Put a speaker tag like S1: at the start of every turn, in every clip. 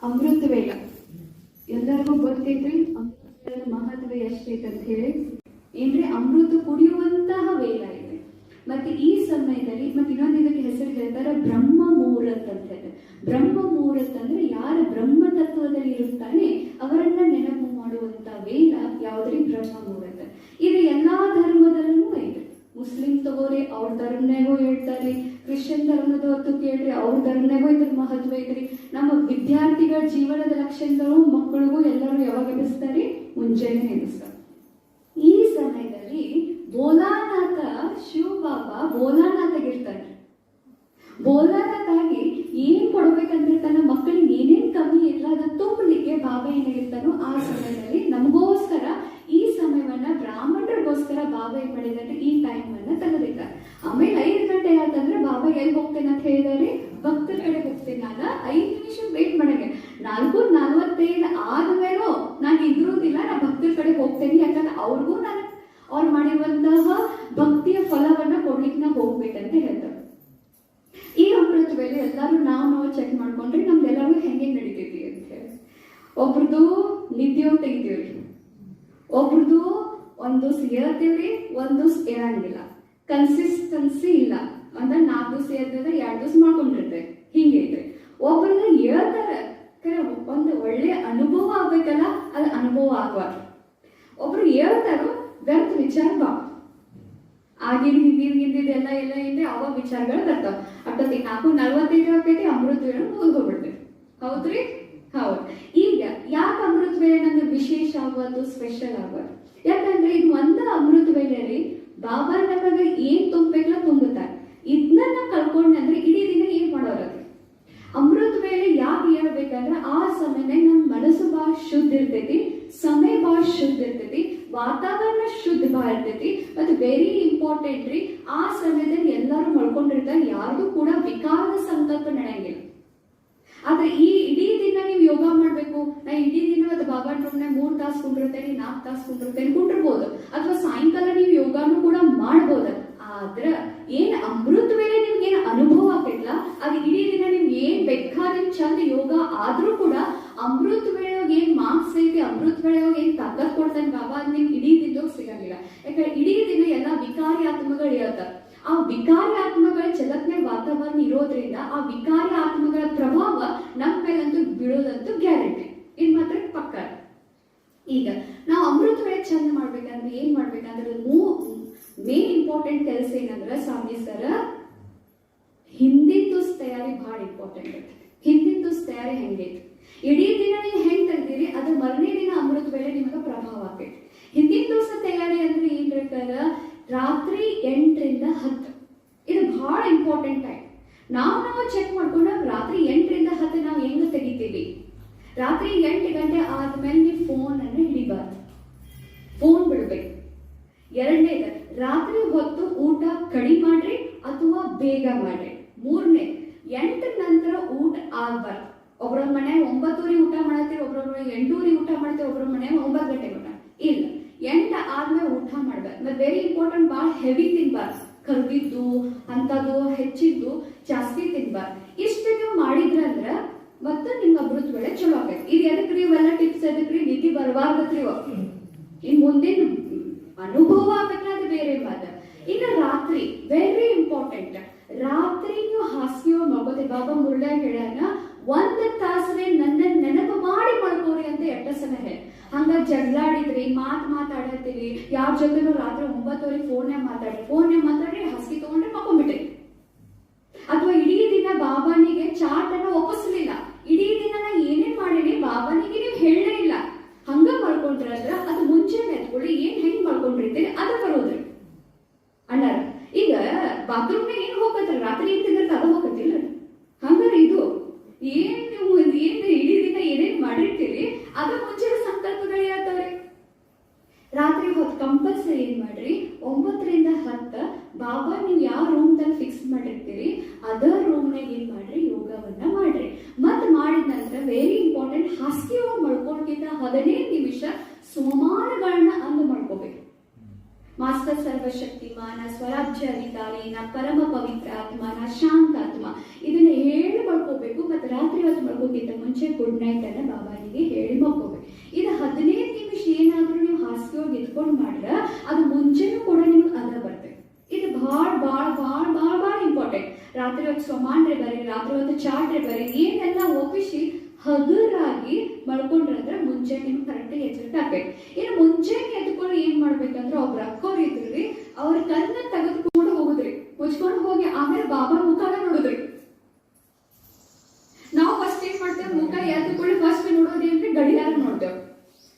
S1: ಅಮೃತ ವೇಳ ಎಲ್ಲರಿಗೂ ಗೊತ್ತೈತ್ರಿ. ಅಮೃತ ಮಹತ್ವ ಎಷ್ಟೈತೆ ಅಂತ ಹೇಳಿ ಏನ್ರಿ, ಅಮೃತ ಕುಡಿಯುವಂತಹ ವೇಳ ಇದೆ. ಮತ್ತೆ ಈ ಸಮಯದಲ್ಲಿ ಮತ್ತೆ ಇನ್ನೊಂದು ಇದಕ್ಕೆ ಹೆಸರು ಹೇಳ್ತಾರೆ ಬ್ರಹ್ಮ ಮುಹೂರ್ತ ಅಂತ ಹೇಳಿ. ಬ್ರಹ್ಮ ಮುಹೂರ್ತ ಅಂದ್ರೆ ಯಾರ ಬ್ರಹ್ಮ ತತ್ವದಲ್ಲಿ ಇರುತ್ತಾನೆ ಅವರನ್ನ ನೆನಪು ಮಾಡುವಂತ ವೇಳ ಯಾವ್ದ್ರಿ? ಬ್ರಹ್ಮ ಮುಹೂರ್ತ. ಇದು ಎಲ್ಲಾ ಧರ್ಮದಲ್ಲೂ ಐತೆ. ಮುಸ್ಲಿಂ ತಗೋರಿ ಅವ್ರ ಧರ್ಮನಾಗೂ ಹೇಳ್ತಾರೆ, ಕ್ರಿಶ್ಚಿಯನ್ ಧರ್ಮದ ಹೊತ್ತು ಕೇಳ್ರಿ ಅವ್ರ ಧರ್ಮನಾಗೂ ಇದ್ರ ಮಹತ್ವ ಐತ್ರಿ. ನಮ್ಮ ವಿದ್ಯಾರ್ಥಿಗಳ ಜೀವನದ ಲಕ್ಷ್ಯಗಳು ಮಕ್ಕಳಿಗೂ ಎಲ್ಲರೂ ಯಾವಾಗ ಎಬ್ಬಿಸ್ತಾರೆ? ಮುಂಚೆನೆ ಎಬ್ಬಿಸ್ತಾರೆ. ಈ ಸಮಯದಲ್ಲಿ ಭೋಲಾನಾಥ ಶಿವಬಾಬಾ ಭೋಲಾನಾಥಗಿರ್ತಾನೆ. ಭೋಲಾನಾಥಾಗಿ ಏನ್ ಕೊಡ್ಬೇಕಂದ್ರೆ ತನ್ನ ಮಕ್ಕಳಿಗೆ ಏನೇನ್ ಕಮ್ಮಿ ಇಲ್ಲ ಅದನ್ನ ತುಂಬಲಿಕ್ಕೆ ಬಾಬಾ ಏನಾಗಿರ್ತಾನೋ ಆ ಸಮಯದಲ್ಲಿ ನಮಗೋಸ್ಕರ ಈ ಸಮಯವನ್ನ ಬ್ರಾಹ್ಮಣರಿಗೋಸ್ಕರ ಬಾಬಾ ಏನ್ ಮಾಡಿದ್ರೆ ಈ ಟೈಮ್ ಅನ್ನ ತೆಗೆದಿದ್ದಾರೆ. ಆಮೇಲೆ 5 ಗಂಟೆ ಆತಂದ್ರೆ ಬಾಬಾ ಎಲ್ಲಿ ಹೋಗ್ತೇನೆ ಅಂತ ಹೇಳಿದಾರೆ? ಭಕ್ತರ ಕಡೆ ಹೋಗ್ತೇನೆ. ನಾನು 5 ನಿಮಿಷ ವೇಟ್ ಮಾಡಂಗೆ 4:45 ಆದ್ಮೇಲೂ ನಾನು ಇದ್ರುದಿಲ್ಲ, ನಾ ಭಕ್ತರ ಕಡೆ ಹೋಗ್ತೇನೆ. ಯಾಕಂದ್ರೆ ಅವ್ರಿಗೂ ನಾನು ಅವ್ರು ಮಾಡಿರುವಂತಹ ಭಕ್ತಿಯ ಫಲವನ್ನ ಕೊಡ್ಲಿಕ್ಕೆ ನಾ ಹೋಗ್ಬೇಕಂತ ಹೇಳ್ತಾರೆ. ಈ ಅಮೃತ ವೇಳೆ ಎಲ್ಲರೂ ನಾವು ಚೆಕ್ ಮಾಡ್ಕೊಂಡ್ರೆ ನಮ್ದೆಲ್ಲರೂ ಹೆಂಗೆ ನಡೀತೈತಿ ಅಂತ ಹೇಳಿ. ಒಬ್ರದ್ದು ನಿದ್ದೆ ತೆಗಿತೀವ್ರಿ, ಒಬ್ರದ್ದು ಒಂದು ಏಳ್ತೀವ್ರಿ, ಒಂದು ಏಳಂಗಿಲ್ಲ, ಕನ್ಸಿಸ್ಟೆನ್ಸಿ ಇಲ್ಲ. ಅಂದ್ರೆ 4 ದಿವಸ ಏಳ್ತಿದ್ರೆ 2 ದಿವಸ ಮಾಡ್ಕೊಂಡಿರ್ತೇವೆ, ಹಿಂಗೈತ್ರಿ. ಒಬ್ರದ್ದು ಹೇಳ್ತಾರೆ ಒಂದು ಒಳ್ಳೆ ಅನುಭವ ಆಗ್ಬೇಕಲ್ಲ, ಅದು ಅನುಭವ ಆಗಬಾರ್ದು. ಒಬ್ರು ಹೇಳ್ತಾರೋ ವ್ಯರ್ಥ ವಿಚಾರ ಬಾ ಆಗಿನ ಹಿಂದಿದ ಎಲ್ಲ ಇದೆ, ಅವಾಗ ವಿಚಾರಗಳು ಬರ್ತಾವ. ಅಷ್ಟೊತ್ತಿಗೆ 4:45 ಆಗ್ತೈತಿ, ಅಮೃತ ವೇಳೆ ಮುಗಿದೋಗ್ಬಿಡ್ತೈತಿ. ಹೌದ್ರಿ? ಹೌದು. ಈಗ ಯಾಕೆ ಅಮೃತ ವೇಳೆ ನಮ್ಗೆ ವಿಶೇಷ ಆಗೋದು, ಸ್ಪೆಷಲ್ ಆಗೋದು? ಯಾಕಂದ್ರೆ ಇದು ಒಂದು ಅಮೃತ ವೇಳೆ ರೀ ಬಾಬಾ ನಮಗೆ ಏನ್ ತುಂಬಬೇಕಲ್ಲ ತುಂಬುತ್ತಾರೆ. ಇದನ್ನ ನಾವು ಕಳ್ಕೊಂಡ್ರೆ ಅಂದ್ರೆ ಇಡೀ ದಿನ ಏನ್ ಮಾಡೋರದು? ಅಮೃತ ವೇಳೆ ಯಾಕೆ ಹೇಳ್ಬೇಕಂದ್ರೆ ಆ ಸಮಯದಾಗ ನಮ್ಮ ಮನಸ್ಸು ಭಾಳ ಶುದ್ಧ ಇರ್ತೈತಿ, ಸಮಯ ಭಾಳ ಶುದ್ಧ ಇರ್ತೈತಿ, ವಾತಾವರಣ ಶುದ್ಧ ಭಾಳ ಇರ್ತೈತಿ. ಮತ್ತೆ ವೆರಿ ಇಂಪಾರ್ಟೆಂಟ್ ರೀ, ಆ ಸಮಯದಲ್ಲಿ ಎಲ್ಲರೂ ಮಳ್ಕೊಂಡಿರ್ತಾರೆ, ಯಾರ್ದು ಕೂಡ ವಿಕಾರದ ಸಂಕಲ್ಪ ನಡೆಯಂಗಿಲ್ಲ. ಆದ್ರೆ ಈ ಇಡೀ ದಿನ ನೀವು ಯೋಗ ಮಾಡ್ಬೇಕು, ನಾ ಇಡೀ ದಿನ ಮತ್ತೆ ಬಾಬಾ ರೂಮ್ನಾಗ 3 ತಾಸು ಕುಂಡಿರ್ತೇನೆ, 4 ತಾಸು ಕುಂಡಿರ್ಬೋದು, ಅಥವಾ ಸಾಯಂಕಾಲ ನೀವು ಯೋಗಾನು ಕೂಡ ಮಾಡ್ಬೋದು. ಆದ್ರ ಏನ್ ಅಮೃತ ವೇಳೆ ನಿಮ್ಗೆ ಏನ್ ಅನುಭವ ಆಗ್ತೈತಲ್ಲ, ಅದು ಇಡೀ ದಿನ ನಿಮ್ಗೆ ಏನ್ ಬೇಕಾದ್ರೆ ಚಂದ ಯೋಗ ಆದ್ರೂ ಕೂಡ ಅಮೃತ ವೇಳೆಯಾಗ ಏನ್ ಮಾರ್ಕ್ಸ್ ಐತಿ, ಅಮೃತ ವೇಳೆಯಾಗ ಏನ್ ತಾಕತ್ ಕೊಡ್ತಾನೆ ಬಾಬಾ, ಅದ್ ನಿಮ್ಗೆ ಇಡೀ ದಿನದಾಗ ಸಿಗಂಗಿಲ್ಲ. ಯಾಕಂದ್ರೆ ಇಡೀ ದಿನ ಎಲ್ಲಾ ವಿಕಾರಿ ಆತ್ಮಗಳು ಹೇಳ್ತಾರ. ಆ ವಿಕಾರಿ ಆತ್ಮಗಳ ಜಗತ್ನಾಗ ವಾತಾವರಣ ಇರೋದ್ರಿಂದ ಆ ವಿಕಾರಿ ಆತ್ಮಗಳ ಪ್ರಭಾವ ನಮ್ಮ ಮೇಲಂತೂ ಬೀಳೋದಂತೂ ಗ್ಯಾರಂಟಿ, ಇದು ಮಾತ್ರ ಪಕ್ಕ. ಈಗ ನಾವು ಅಮೃತ ವೇಳೆ ಚಂದ ಮಾಡ್ಬೇಕಂದ್ರೆ ಏನ್ ಮಾಡ್ಬೇಕಂದ್ರೆ ಮೇನ್ ಇಂಪಾರ್ಟೆಂಟ್ ಕೆಲಸ ಏನಂದ್ರೆ ಸ್ವಾಮಿ ಸರ ಹಿಂದಿನ ದಿವಸ ತಯಾರಿ ಬಹಳ ಇಂಪಾರ್ಟೆಂಟ್ ಐತಿ. ಹಿಂದಿನ ದಿವಸ ತಯಾರಿ ಹೆಂಗೈತಿ, ಇಡೀ ದಿನ ನೀವು ಹೆಂಗ್ ತೆಗ್ದಿರಿ ಅದ್ರ ಮರನೇ ದಿನ ಅಮೃತ ವೇಳೆ ನಿಮಗೆ ಪ್ರಭಾವ ಆಗ್ತೈತಿ. ಹಿಂದಿನ ದಿವಸ ತಯಾರಿ ಅಂದ್ರೆ ಏನ್ ಬೇಕಾರ ರಾತ್ರಿ 8 ರಿಂದ 10 ಇದು ಬಹಳ ಇಂಪಾರ್ಟೆಂಟ್ ಟೈಮ್. ನಾವು ಚೆಕ್ ಮಾಡ್ಕೊಂಡು ರಾತ್ರಿ 8 ರಿಂದ 10 ನಾವು ಹೆಂಗ ತೆಗಿತೀವಿ? ರಾತ್ರಿ 8 ಗಂಟೆ ಆದ್ಮೇಲೆ ನೀವು ಫೋನ್ ಅನ್ನು ಹಿಡಿಬಾರ್ದು, ಫೋನ್ ಬಿಡ್ಬೇಕು. 2ನೇದು, ರಾತ್ರಿ ಹೊತ್ತು ಊಟ ಕಡಿಮೆ ಮಾಡ್ರಿ ಅಥವಾ ಬೇಗ ಮಾಡ್ರಿ. 3ನೇ, 8 ನಂತರ ಊಟ ಆಗ್ಬಾರ್ದು. ಒಬ್ರೊಂದ್ ಮನೆ 9 ಊಟ ಮಾಡತ್ತೀರಿ, ಒಬ್ರೊಬ್ರು 8 ಊಟ ಮಾಡ್ತೀವಿ, ಒಬ್ರೊಬ್ಬ ಮನೆ 9 ಗಂಟೆ ಊಟ ಇಲ್ಲ. 8 ಆದ್ಮೇಲೆ ಊಟ ಮಾಡ್ಬೇಕು. ಮತ್ತೆ ವೆರಿ ಇಂಪಾರ್ಟೆಂಟ್, ಭಾಳ ಹೆವಿ ತಿನ್ಬಾರ್ದು, ಕರ್ದಿದ್ದು ಅಂತದ್ದು ಹೆಚ್ಚಿದ್ದು ಜಾಸ್ತಿ ತಿನ್ಬಾರ್ದು. ಇಷ್ಟು ನೀವು ಮಾಡಿದ್ರಂದ್ರ ಮತ್ತೆ ನಿಮ್ಗೆ ಅಮೃತ ವೇಳೆ ಚಲೋ ಆಗೈತಿ. ಇದು ಎದಕ್ರಿ ಇವೆಲ್ಲ ಟಿಪ್ಸ್? ಎದಕ್ರಿ? ನಿಧಿ ಬರಬಾರ್ದತ್ರಿ. ಇನ್ ಮುಂದಿನ ಅನುಭವ ಆಗ್ಬೇಕಾದ್ರೆ ಬೇರೆ ಮಾತು. ಇನ್ನು ರಾತ್ರಿ ವೆರಿ ಇಂಪಾರ್ಟೆಂಟ್, ರಾತ್ರಿ ನೀವು ಹಾಸಿಗೆ ಮಲ್ಕೋತೀವಿ. ಬಾಬಾ ಮುರುಳ್ಯ ಹೇಳ್ಯಾನ 1 ತಾಸನೆ ನನ್ನ ನೆನಪು ಮಾಡಿ ಮಾಡ್ಕೋರಿ ಅಂತ 8 ಸಲ ಹೇಳಿ. ಹಂಗ ಜಗಳಾಡಿದ್ರಿ, ಮಾತಾಡತ್ತೀರಿ, ಯಾರ ಜೊತೆನೂ ರಾತ್ರಿ 9 ಫೋನ್ಯಾಗ ಮಾತಾಡಿ ಹಾಸಿಗೆ ತಗೊಂಡ್ರೆ ಮಕ್ಕೊಂಡ್ಬಿಟ್ರಿ. ಅಥವಾ ಇಡೀ ದಿನ ಬಾಬಾನಿಗೆ ಚಾಟನ್ನ ಒಪ್ಪಿಸ್ಲಿಲ್ಲ, ಇಡೀ ದಿನ ನಾ ಏನೇನ್ ಮಾಡೀನಿ ಬಾಬಾನಿಗೆ ನೀವು ಹೇಳಲೇ ಇಲ್ಲ, ಹಂಗ ಮಾಡ್ಕೊಂಡ್ರ ಅದು ಮುಂಚೆನೆ ಎತ್ಕೊಳ್ಳಿ. ಏನ್ ಹೆಂಗ್ ಮಾಡ್ಕೊಂಡಿರ್ತೀರಿ ಅದ ಬರೋದ್ರಿ ಅಣ್ಣಾರ. ಈಗ ಬಾತ್ರೂಮ್ ಏನ್ ಹೋಗತ್ರಿ, ರಾತ್ರಿ ಏನ್ ತಿಂದ್ರೆ ಅದ ಹೋಗತ್ತಿಲ್ಲ. ಹಂಗಾರೆ ಇದು ಏನ್ ನೀವು ಇಡೀ ದಿನ ಏನೇನ್ ಮಾಡಿರ್ತೀರಿ ಅದ ಮುಂಚೆ ಸಂಕಲ್ಪಗಳು ಹೇಳ್ತಾವ್ರಿ. ರಾತ್ರಿ ಹೊತ್ತು ಕಂಪಲ್ಸರಿ ಏನ್ ಮಾಡ್ರಿ, 9 ರಿಂದ 10 ಬಾಬಾ ನೀವು ಯಾವ ರೂಮ್ ದಲ್ಲಿ ಸ್ನಾನವನ್ನ ಮಾಡ್ರಿ. ಮತ್ ಮಾಡಿದ ನಂತರ ವೆರಿ ಇಂಪಾರ್ಟೆಂಟ್, ಹಾಸಿಗೆ ಒಳಗೆ ಮಲ್ಕೊಳ್ಕಿಂತ 15 ನಿಮಿಷ ಸೋಮಾನಗಳನ್ನ ಅಂದು ಮಾಡ್ಕೋಬೇಕು. ಮಾಸ್ಟರ್ ಸರ್ವಶಕ್ತಿಮಾನ ಸ್ವರಾಜ್ಯ ಅಧಿಕಾರಿ ನಾ ಪರಮ ಪವಿತ್ರ ಆತ್ಮ ನಾ ಶಾಂತಾತ್ಮ ಇದನ್ನ ಹೇಳಿ ಮಲ್ಕೋಬೇಕು. ಮತ್ತೆ ರಾತ್ರಿ ಹೊತ್ತು ಮಲ್ಕೋಕ್ಕಿಂತ ಮುಂಚೆ ಗುಡ್ ನೈಟ್ ಅನ್ನ ಬಾಬಾನಿಗೆ ಹೇಳಿ ಮಲ್ಕೋಬೇಕು. ಇದು 15 ನಿಮಿಷ ಏನಾದ್ರೂ ನೀವು ಹಾಸಿಗೆ ಒಳಗೆ ಇದ್ಕೊಂಡು ಮಾಡಿದ್ರೆ ಅದು ಮುಂಚೆನೂ ಕೂಡ ನಿಮ್ಗೆ ಅದ ಬರ್ತದೆ. ಇದು ಭಾಳ ಭಾಳ ಭಾಳ ಭಾಳ ಭಾಳ ಇಂಪಾರ್ಟೆಂಟ್. ರಾತ್ರಿ ಹೊತ್ತು ಸೊಮಾನ್ರೆ ಬರೀ, ರಾತ್ರಿ ಹೊತ್ತು ಚಾಟ್ರೆ ಬರೀ, ಏನೆಲ್ಲ ಒಪ್ಪಿಸಿ ಹಗುರಾಗಿ ಮಲ್ಕೊಂಡ್ರಂದ್ರೆ ಮುಂಚೆ ನಿಮ್ಗೆ ಕರೆಕ್ಟಾಗಿ ಎಚ್ಚರಿಕೆ ಆಗ್ಬೇಕು. ಇನ್ನು ಮುಂಚೆನೆ ಎದ್ಕೊಂಡು ಏನ್ ಮಾಡ್ಬೇಕಂದ್ರೆ ಒಬ್ರು ಅಕ್ಕೋರು ಇದ್ರಿ, ಅವ್ರ ಕಣ್ಣ ತೆಗೆದುಕೊಂಡು ಹೋಗುದ್ರಿ, ಮುಚ್ಕೊಂಡು ಹೋಗಿ ಆಮೇಲೆ ಬಾಬಾ ಮುಖನ ನೋಡುದ್ರಿ. ನಾವು ಫಸ್ಟ್ ಏನ್ ಮಾಡ್ತೇವೆ, ಮುಖ ಎದ್ದುಕೊಳ್ಳಿ ಫಸ್ಟ್ ನೋಡೋದೇನ್ರಿ ಗಡಿಯಾರ ನೋಡ್ತೇವೆ.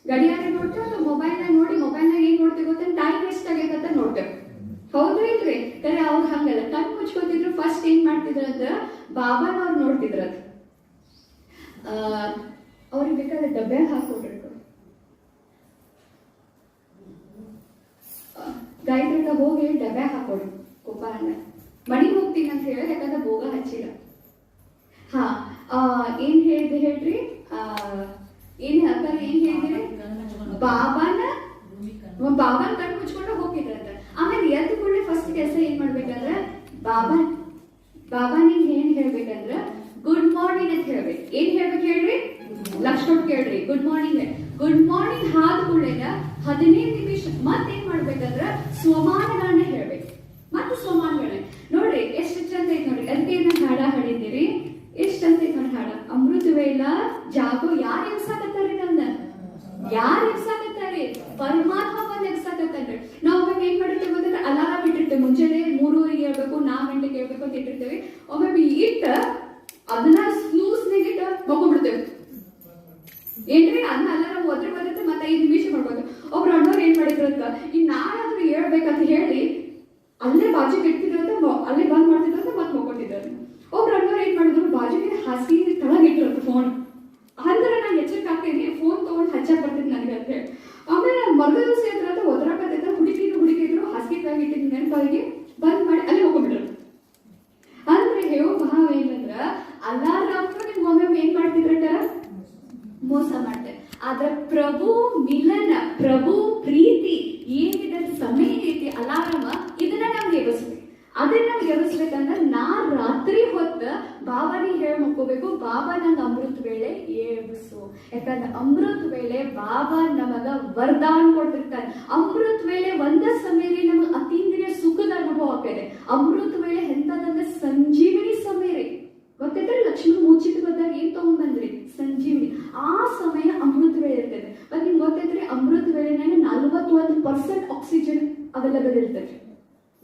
S1: ಗಡಿಯಾರ ನೋಡ್ತೇವೆ ಅಥವಾ ಮೊಬೈಲ್ನಾಗ ನೋಡಿ, ಮೊಬೈಲ್ನಾಗ ಏನ್ ನೋಡ್ತೇವೆ ಗೊತ್ತ, ಟೈಮ್ ಎಷ್ಟ್ ಆಗೈತೆ ನೋಡ್ತೇವೆ. ಹೌದು ಇಲ್ರಿ? ಕರೆ ಅವ್ರು ಹಂಗಲ್ಲ, ಕಣ್ ಮುಚ್ಕೋತಿದ್ರು. ಫಸ್ಟ್ ಏನ್ ಮಾಡ್ತಿದ್ರ ಅಂದ್ರ ಬಾಬಾನವ್ರು ನೋಡ್ತಿದ್ರ. ಅವ್ರಿಗೆ ಬೇಕಾದ್ರೆ ಡಬ್ಬೆ ಹಾಕೊಡ್ರಿ. ಗಾಯತ್ರಿಕ ಹೋಗಿ ಡಬ್ಬೆ ಹಾಕೊಡ್ರಿ. ಕುಪ್ಪಾರನ್ನ ಮನೆಗೆ ಹೋಗ್ತೀನಿ ಅಂತ ಹೇಳಿ, ಯಾಕಂದ್ರೆ ಭೋಗ ಹಚ್ಚಿಲ್ಲ. ಹಾ ಏನ್ ಹೇಳಿದೆ ಹೇಳ್ರಿ, ಏನ್ ಹೇಳ್ತಾರೆ, ಏನ್ ಹೇಳಿದ್ರಿ, ಬಾಬಾನ ಕಣ್ ಮುಚ್ಕೊಂಡು ಹೋಗಿದ್ರಂತ. ಆಮೇಲೆ ಎದ್ದು ಕೂಡಲೇ ಫಸ್ಟ್ ಕೆಲಸ ಏನ್ ಮಾಡ್ಬೇಕಂದ್ರ ಬಾಬಾ ನೀವ್ ಏನ್ ಹೇಳ್ಬೇಕಂದ್ರ ಗುಡ್ ಮಾರ್ನಿಂಗ್ ಅಂತ ಹೇಳ್ಬೇಕು. ಏನ್ ಹೇಳ್ಬೇಕು ಹೇಳ್ರಿ, ಲಕ್ಷ ಕೇಳ್ರಿ. ಗುಡ್ ಮಾರ್ನಿಂಗ್ ಆದ ಕೂಡಲೇನ 15 ನಿಮಿಷ ಮತ್ತೇನ್ ಮಾಡ್ಬೇಕಂದ್ರ ಸ್ವಮಾನಗಳನ್ನ ಹೇಳ್ಬೇಕು. ಮತ್ತೆ ಸ್ವಮಾನಗಳನ್ನ ನೋಡ್ರಿ ಎಷ್ಟು ಚಂದ ಐತಿ ನೋಡ್ರಿ. ಅದಕ್ಕೆ ನಾನು ಹಾಡ ಹಾಡಿದ್ದೀರಿ, ಎಷ್ಟ್ ಚಂದ ಐತಿ ನೋಡಿ ಹಾಡ. ಅಮೃತ ವೇಳ ಜಾಗೋ ಯಾರು ಎಬ್ಸಾಕತ್ತಾರಿ, ನನ್ನ ಯಾರು ಎಬ್ಸಾಕತ್ತಾರಿ, ಪರಮಾತ್ಮ ಬಂದ್ ಎಬ್ಸಾಕತ್ತಾನ್ರಿ. ನಾವು ಒಮ್ಮೆ ಏನ್ ಮಾಡಿರ್ತೇವೆ ಗೊತ್ತಂದ್ರೆ ಅಲಾರಾಮ್ ಇಟ್ಟಿರ್ತೇವೆ. ಮುಂಚೆನೆ 3:30 ಹೇಳ್ಬೇಕು, 4 ಗಂಟೆಗೆ ಹೇಳ್ಬೇಕು ಅಂತ ಇಟ್ಟಿರ್ತೇವೆ. ಒಮ್ಮೆ ಇಟ್ಟ ಅದನ್ನ ಸ್ನೂಸ್ನಾಗ ಇಟ್ಟ ಮಕ್ಕೊಂಡ್ಬಿಡ್ತೇವೆ. ಏನ್ರಿ ಅದನ್ನ ಅಲಾರಾಮ್ ಒದ್ರಿ ಬರುತ್ತೆ, ಮತ್ತೆ 5 ನಿಮಿಷ ಮಾಡ್ಬೋದು. ಒಬ್ರು ಅಣ್ಣವ್ರು ಏನ್ ಮಾಡಿದ್ರಂತ, ಈಗ ನಾನಾದ್ರೂ ಹೇಳ್ಬೇಕಂತ ಹೇಳಿ ಅಲ್ಲೇ ಬಾಜುಗೆ ಇಡ್ತಿದ್ರಂತ, ಅಲ್ಲೇ ಬಂದ್ ಮಾಡ್ತಿದ್ರಂತ ಮತ್ತೆ ಮಕ್ಕೊಂಡಿದ್ರು. ಒಬ್ರು ಅಣ್ಣವ್ರು ಏನ್ ಮಾಡಿದ್ರು, ಬಾಜುಗೆ ಹಾಸಿಗೆ ತಳಗಿಟ್ರಂತ ಫೋನ್. ಅಂದ್ರೆ ನಾನು ಎಚ್ಚರಿಕೆ ಆಗ್ತೀನಿ, ಫೋನ್ ತಗೊಂಡು ಹಚ್ಚಾಕ್ ಬರ್ತಿದ್ ನನಗೆ ಅಂತ ಹೇಳಿ. ಆಮೇಲೆ ಮರ್ದ ದಿವಸ ಎದ್ರಂತ ಒದ್ರಾಕತ್ತ ಹುಡುಕಿದ್ರು ಹಾಸಿಗೆ ತಳಗ ಇಟ್ಟಿದ್ ನೆನಪಾಗಿ ಬಂದ್ ಮಾಡಿ ಅಲ್ಲೇ ಹೋಗ್ಬಿಟ್ರು. ಅಂದ್ರೆ ಹೇಳೋ ಭಾವ ಏನಂದ್ರ ಅಲಾರಾಮ್ ನಿಮ್ಗೆ ಒಮ್ಮೆ ಏನ್ ಮಾಡ್ತಿದ್ರಂತ ಮೋಸ ಮಾಡ್ತಾರೆ. ಆದ್ರ ಪ್ರಭು ಮಿಲನ, ಪ್ರಭು ಪ್ರೀತಿ ಏನಿದೆ ಸಮಯ ಐತಿ ಅಲಾರಾಮ, ಇದನ್ನ ನಾವು ಎಬಸ್ಬೇಕು. ಅದನ್ನ ನಾವು ಎಬಸ್ಬೇಕಂದ್ರ ನಾ ರಾತ್ರಿ ಹೊತ್ತ ಬಾಬಾನಿ ಹೇಳಿ ಮಕ್ಕೋಬೇಕು, ಬಾಬಾ ನಂಗೆ ಅಮೃತ ವೇಳೆ ಎಬ್ಸು. ಯಾಕಂದ್ರೆ ಅಮೃತ ವೇಳೆ ಬಾಬಾ ನಮಗ ವರದಾನ ಕೊಡ್ತಿರ್ತಾರೆ. ಅಮೃತ ವೇಳೆ ಒಂದ ಸಮಯ ನಮಗ್ ಅತೀಂದ್ರಿಯ ಸುಖದ ಅನುಭವ ಆಗ್ತದೆ. ಅಮೃತ ವೇಳೆ ಎಂತದಂದ್ರೆ ಸಂಜೀವಿನಿ ಸಮಯ ರೀ. ಗೊತ್ತೈತ್ರಿ, ಲಕ್ಷ್ಮಣ ಮುಚ್ಚಿತ ಬಂದಾಗ ಏನ್ ತಗೊಂಡ್ ಬಂದ್ರಿ, ಸಂಜೀವಿನಿ. ಆ ಸಮಯ ಅಮೃತ ವೇಳೆ ಇರ್ತದೆ. ಮತ್ತೆ ನಿಮ್ಗೆ ಗೊತ್ತೈತ್ರಿ, ಅಮೃತ ವೇಳೆನಾಗ 41% ಆಕ್ಸಿಜನ್ ಅವೈಲಬಲ್ ಇರ್ತದೆ.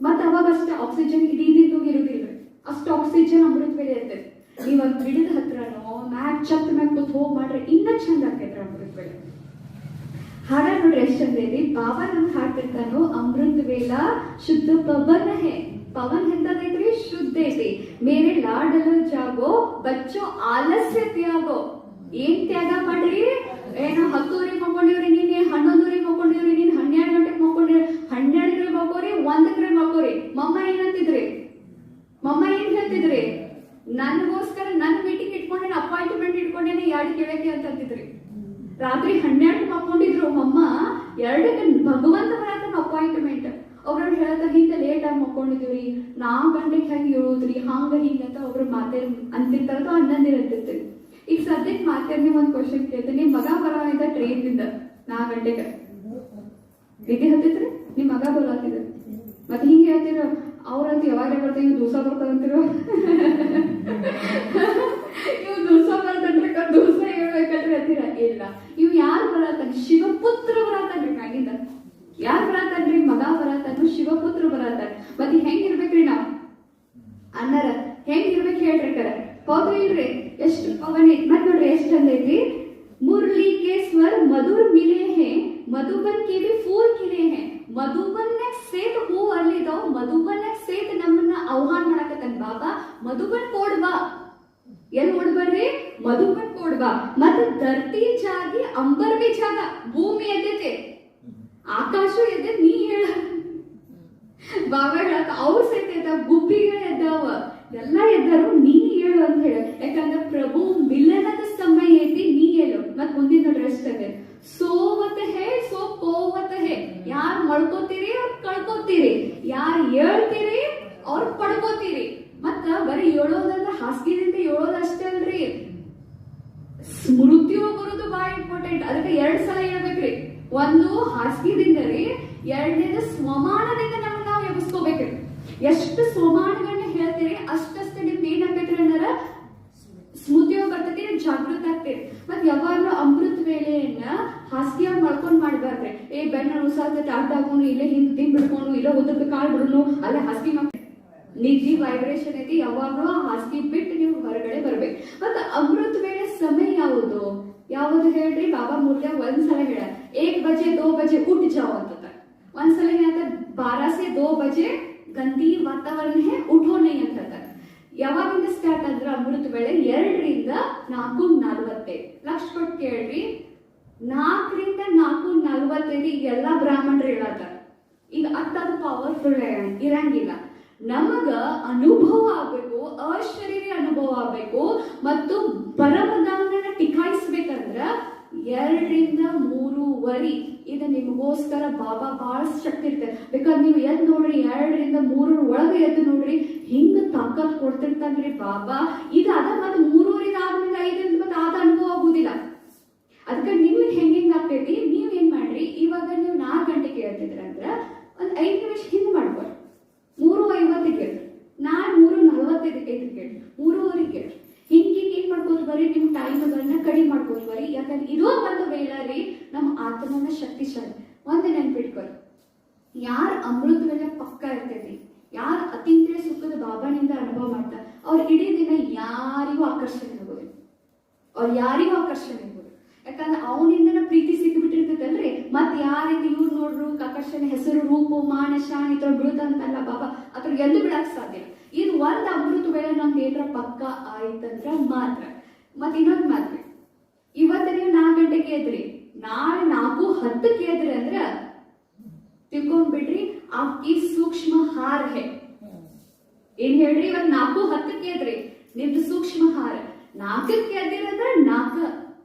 S1: ಮತ್ತ ಅವಾಗ ಅಷ್ಟೇ ಆಕ್ಸಿಜನ್ ಇಡೀ ಇರುದಿಲ್ಲ, ಅಷ್ಟು ಆಕ್ಸಿಜನ್ ಅಮೃತ ವೇಳೆ ಇರ್ತದೆ. ನೀವ್ ಒಂದ್ ಗಿಡದ ಹತ್ರನೋ ಮ್ಯಾಕ್ ಛತ್ ಮ್ಯಾಕ್ ಕೂತ್ ಹೋಗ್ ಮಾಡ್ರೆ ಇನ್ನ ಚಂದ ಆಗ್ತೈತ್ರಿ ಅಮೃತ ವೇಳೆ. ಹಾಡ ನೋಡ್ರಿ ಎಷ್ಟ್ ಚಂದ ಐತಿ. ಬಾಬಾ ನಮ್ಗೆ ಹಾಡ್ತಿರ್ತಾನೋ, ಅಮೃತ ವೇಳ ಶುದ್ಧ ಪವನ ಹೇ. ಪವನ್ ಎಂತದೈತ್ರಿ, ಶುದ್ಧ ಐತಿ. ಮೇರೆ ಲಾಡಲು ಜಾಗೋ ಬಚ್ಚೋ ಆಲಸ್ಯ ತ್ಯಾಗೋ. ಏನ್ ತ್ಯಾಗ ಮಾಡ್ರಿ, ಏನೋ 10:00 ಮಕ್ಕೊಂಡಿವ್ರಿ, ನೀನ್ 11:00 ಮಕ್ಕೊಂಡಿವ್ರಿ, ನೀನ್ 12 ಗಂಟೆಗೆ ಮಕ್ಕೊಂಡಿವ್ರಿ, 12 ಮಕ್ಕೋರಿ, 1 ಮಕ್ಕೋರಿ. ಮಮ್ಮ ಏನಂತಿದ್ರಿ, ಮಮ್ಮ ಏನ್ ಹೇಳ್ತಿದ್ರಿ, ನನಗೋಸ್ಕರ ನನ್ ಮೀಟಿಂಗ್ ಇಟ್ಕೊಂಡೇನೆ, ಅಪಾಯಿಂಟ್ಮೆಂಟ್ ಇಟ್ಕೊಂಡೇನೆ 2 ಕೇಳಕ್ಕೆ ಅಂತಂತಿದ್ರಿ. ರಾತ್ರಿ 12 ಮಕ್ಕೊಂಡಿದ್ರು ಮಮ್ಮ, 2 ಭಗವಂತ ಬರತನ ಅಪಾಯಿಂಟ್ಮೆಂಟ್. ಒಬ್ರು ಹೇಳ್ತಾರೆ ಹಿಂದೆ ಲೇಟ್ ಆಗಿ ಮಕ್ಕೊಂಡಿದ್ವಿ, 4 ಗಂಟೆಗೆ ಹೆಂಗ್ ಇರೋದ್ರಿ, ಹಂಗ ಹಿಂಗಂತ ಒಬ್ರು ಮಾತೇ ಅಂತಿರ್ತಾರ, ಅನ್ನಂದಿರಂತಿರ್ತೀವಿ. ಈಗ ಸದ್ಯಕ್ಕೆ ಮಾತಾಡಿ ಒಂದ್ ಕ್ವಶನ್ ಕೇಳ್ತೀನಿ. ನಿಮ್ ಮಗ ಬರೋದ ಟ್ರೈನ್ ಇಂದ 4 ಗಂಟೆಗೆ ನಿದ್ದೆ ಹತ್ತಿದ್ರಿ, ನಿಮ್ ಮಗ ಬರೋತಿದ್ರು, ಮತ್ತೆ ಹಿಂಗೆ ಹೇಳ್ತಿರೋ ಅವ್ರಂತ ಯಾವಾಗ ಬರ್ತೀವಿ, ದೋಸಾ ಬರ್ತಾರಂತಿರೋ, ಇವ್ ದೋಸಾ ಬರ್ತನ್ರಿ, ದೋಸಾ ಹೇಳ್ಬೇಕಂದ್ರೆ ಹತ್ತಿರ ಇಲ್ಲ. ಇವ್ ಯಾರು ಬರತಾನ, ಶಿವಪುತ್ರ ಬರತಾನ್ರಿ ಮ್ಯಾಗಿಂದ. ಯಾರು ಬರತಾನ್ರಿ, ಮಗ ಬರತಾನು, ಶಿವಪುತ್ರ ಬರತಾನ. ಮತ್ತೆ ಹೆಂಗಿರ್ಬೇಕ್ರಿ ನಾವ್ ಅಣ್ಣರ, ಹೆಂಗಿರ್ಬೇಕು ಹೇಳ್ರಿ ಕರ, ಹೌದ್ರಿ ಇಲ್ರಿ? ಎಷ್ಟು ಪವನ್ ಐತಿ. ಮತ್ ನೋಡ್ರಿ ಎಷ್ಟ್ ಚಂದ ಐತಿ. ಮುರಳಿ के स्वर मधुर मिले हैं, मधुबन के भी फूल खिले हैं. मधुबन ಸೇತ್ ಹೂ ಅರ್ಲಿದಾವ್. ಮಧುಬನ್ ಸೇತ್ ನಮ್ಮನ್ನ ಆಹ್ವಾನ ಮಾಡಕತ್ತಾನ ಬಾಬಾ. ಮಧುಬನ್ ಕೋಡ್ ಬಾ. ಎಲ್ಲಿ ಓಡ್ ಬರ್ರಿ, ಮಧುಬನ್ ಕೋಡ್ ಬಾ. ಮತ್ತ ಧರ್ತಿ ಜಾಗಿ ಅಂಬರ್ ಬಿ ಜಾಗ, ಭೂಮಿ ಎದ್ದೈತೆ, ಆಕಾಶ ಎದ್ದೆ, ನೀ ಹೇಳ ಬಾಬಾ ಹೇಳತ್ತ. ಅವ್ರ ಸಹಿತ ಎದ್ದ, ಗುಬ್ಬಿಗಳು ಎದ್ದಾವ, ಎಲ್ಲ ಎದ್ದಾರು, ನೀ ಹೇಳು ಅಂತ ಹೇಳ. ಯಾಕಂದ್ರೆ ಪ್ರಭು ಮಿಲನದ ಸಮಯ ಐತಿ, ನೀ ಹೇಳು ಮತ್ ಮುಂದಿನ ರೆಸ್ಟ್ ಅದೇ ಸೋವತ ಹೇ ಸೋ ಕೋವತ ಹೇ. ಯಾರ್ ಮಳ್ಕೋತೀರಿ ಅವ್ರ ಕಳ್ಕೋತೀರಿ, ಯಾರ್ ಹೇಳ್ತೀರಿ ಅವ್ರ ಪಡ್ಕೋತೀರಿ. ಮತ್ತ ಬರೀ ಹೇಳೋದಂದ್ರ ಹಾಸಿಗೆದಿಂದ ಹೇಳೋದಷ್ಟೇ ಅಲ್ರಿ, ಸ್ಮೃತಿ ಬರೋದು ಬಹಳ ಇಂಪಾರ್ಟೆಂಟ್. ಅದಕ್ಕೆ 2 ಸಲ ಹೇಳ್ಬೇಕ್ರಿ. ಒಂದು ಹಾಸಿಗೆದಿಂದ ರೀ, ಎರಡನೇದು ಸ್ವಮಾನದಿಂದ ನಮ್ಮನ್ನ ನಾವು ಎಬ್ಬಿಸ್ಕೋಬೇಕ್ರಿ. ಎಷ್ಟು ಸ್ವಮಾನಗಳನ್ನ ಹೇಳ್ತೀರಿ ಅಷ್ಟಷ್ಟೇ ನಿಮ್ಗೆ ಏನಾಗ್ಬೇಕ್ರಿ ಅನ್ನೋರ ಸ್ಮೃತಿಯೋ ಬರ್ತೈತಿ, ಜಾಗೃತ ಆಗ್ತೀರಿ. ಮತ್ ಯಾವಾಗ್ಲೂ ಅಮೃತ ವೇಳೆಯನ್ನ ಹಾಸಿಗೆಯಾಗ ಮಾಡ್ಕೊಂಡ್ ಮಾಡ್ಬಾರ್ದ್ರಿ. ಬೆನ್ನ ಉಸಾರ್ತೈತಿ ಅಡ್ಡಾಗೋನು, ಇಲ್ಲೇ ಹಿಂದ್ ಬಿಡ್ಕೊಂಡು, ಇಲ್ಲ ಉದ್ದಕ್ಕೆ ಕಾಲ್ ಬಿಡೋನು, ಅಲ್ಲೇ ಹಾಸಿಗೆ ನಿಧಿ ವೈಬ್ರೇಷನ್ ಐತಿ. ಯಾವಾಗ್ಲೂ ಆ ಹಾಸಿಗೆ ಬಿಟ್ಟು ನೀವು ಹೊರಗಡೆ ಬರ್ಬೇಕು. ಮತ್ತ ಅಮೃತ ವೇಳೆ ಸಮಯ ಯಾವುದು ಹೇಳ್ರಿ? ಬಾಬಾ ಮೂರ್ತಿ ಒಂದ್ಸಲ ಹೇಳ 1 बजे 2 बजे उठ जाओ ಅಂತ. ಒಂದ್ಸಲ ಹೇಳ್ತಾರೆ 12 से 2 बजे ಗಂದಿ ವಾತಾವರಣ ಹೇ ಉಠೋ ನೈ ಅಂತ ಹೇಳ್ತಾರೆ. ಯಾವಾಗಿಂದ ಸ್ಟಾರ್ಟ್ ಅಂದ್ರೆ ಅಮೃತ ವೇಳೆ 2 ರಿಂದ 4:45. ಲಕ್ಷ ಕೊಟ್ಟು ಕೇಳ್ರಿ, 4 ರಿಂದ 4:45 ಎಲ್ಲಾ ಬ್ರಾಹ್ಮಣರು ಹೇಳತ್ತಾರ. ಈಗ ಅಷ್ಟಾದ ಪವರ್ಫುಲ್ ಇರಂಗಿಲ್ಲ. ನಮಗ ಅನುಭವ ಆಗ್ಬೇಕು, ಅಶರೀರಿ ಅನುಭವ ಆಗ್ಬೇಕು, ಮತ್ತು ಪರಮಧಾಮನ ಟಿಕಾಯಿಸ್ಬೇಕಂದ್ರ 2 ರಿಂದ 3:30 ಇದು ನಿಮಗೋಸ್ಕರ ಬಾಬಾ ಬಹಳ ಶಕ್ತಿ ಇರ್ತದೆ. ಬೇಕಾದ್ರೆ ನೀವು ಎದ್ದು ನೋಡ್ರಿ, 2 ರಿಂದ 3 ಒಳಗೆ ಎದ್ದು ನೋಡ್ರಿ, ಹಿಂಗ ತಾಕತ್ ಕೊಡ್ತಿರ್ತಾನ್ರಿ ಬಾಬಾ. ಇದಾದ ಮತ್ತೆ 3:30 ಆದ್ಮೇಲೆ 5 ಮತ್ತೆ ಆದ ಅನುಭವ ಆಗುದಿಲ್ಲ. ಅದಕ್ಕೆ ನಿಮ್ಗೆ ಹೆಂಗಿಂಗ್ ಆಗ್ತೈತಿ, ನೀವ್ ಏನ್ ಮಾಡ್ರಿ, ಇವಾಗ ನೀವು 4 ಗಂಟೆಗೆ ಹೇಳ್ತಿದ್ರ ಅಂದ್ರ ಒಂದ್ 5 ನಿಮಿಷ ಹಿಂದ್ ಮಾಡ್ಬೋದು. 3:50 ಕೇಳ್ರಿ, ನಾಳೆ 3:45 ಕೇಳ್ರಿ, 3:30 ಕೇಳ್ರಿ. ಹಿಂಗೆ ಏನ್ ಮಾಡ್ಕೋತ ಬರ್ರಿ, ನಿಮ್ ಟೈಮ್ಗಳನ್ನ ಕಡಿಮೆ ಮಾಡ್ಕೋತ ಬರ್ರಿ. ಯಾಕಂದ್ರೆ ಇದೋ ಒಂದು ವೇಳೆ ರೀ ನಮ್ಮ ಆತ್ಮನ ಶಕ್ತಿಶಾಲಿ. ಒಂದೇ ನೆನ್ಪಿಟ್ಕೊರಿ, ಯಾರ ಅಮೃತ ವೇಳೆ ಪಕ್ಕ ಇರ್ತೈತಿ, ಯಾರು ಅತೀಂದ್ರಿಯ ಸುಖದ ಬಾಬಾನಿಂದ ಅನುಭವ ಮಾಡ್ತಾರೆ, ಅವ್ರ ಇಡೀ ದಿನ ಯಾರಿಗೂ ಆಕರ್ಷಣೆ ಆಗೋದಿಲ್ಲ. ಯಾಕಂದ್ರೆ ಅವನಿಂದನ ಪ್ರೀತಿ ಸಿಕ್ಕಿಬಿಟ್ಟಿರ್ತೈತಲ್ರಿ. ಮತ್ ಯಾರಿಗೆ ಇವ್ರು ನೋಡ್ರು ಆಕರ್ಷಣೆ, ಹೆಸರು, ರೂಪ, ಮಾನ, ಶಾನ್ ಇತರ ಬೀಳುತ್ತಂತಲ್ಲ ಬಾಬಾ, ಅದ್ರ ಎಂದು ಬಿಡಕ್ ಸಾಧ್ಯ. ಇದು ಒಂದ್ ಅಮೃತ ವೇಳೆ ನಮ್ಗೆ ಏನ್ರ ಪಕ್ಕ ಆಯ್ತಂದ್ರ ಮಾತ್ರ. ಮತ್ ಇನ್ನೊಂದ್ ಮಾತ್ರ, ಇವತ್ತ ನೀವು 4 ಗಂಟೆಗೆ ಎದ್ರಿ, ನಾಳೆ 4:10 ಎದ್ರಿ ಅಂದ್ರ ತಿಳ್ಕೊಂಡ್ಬಿಡ್ರಿ, ಆಕಿ ಸೂಕ್ಷ್ಮ ಹಾರ ಹೇ. ಏನ್ ಹೇಳ್ರಿ, ಇವತ್ 4:10 ಎದ್ರಿ, ನಿಮ್ದು ಸೂಕ್ಷ್ಮ ಹಾರ. 4ಕ್ಕೆ ಎದ್ದಿರಂದ್ರ 4,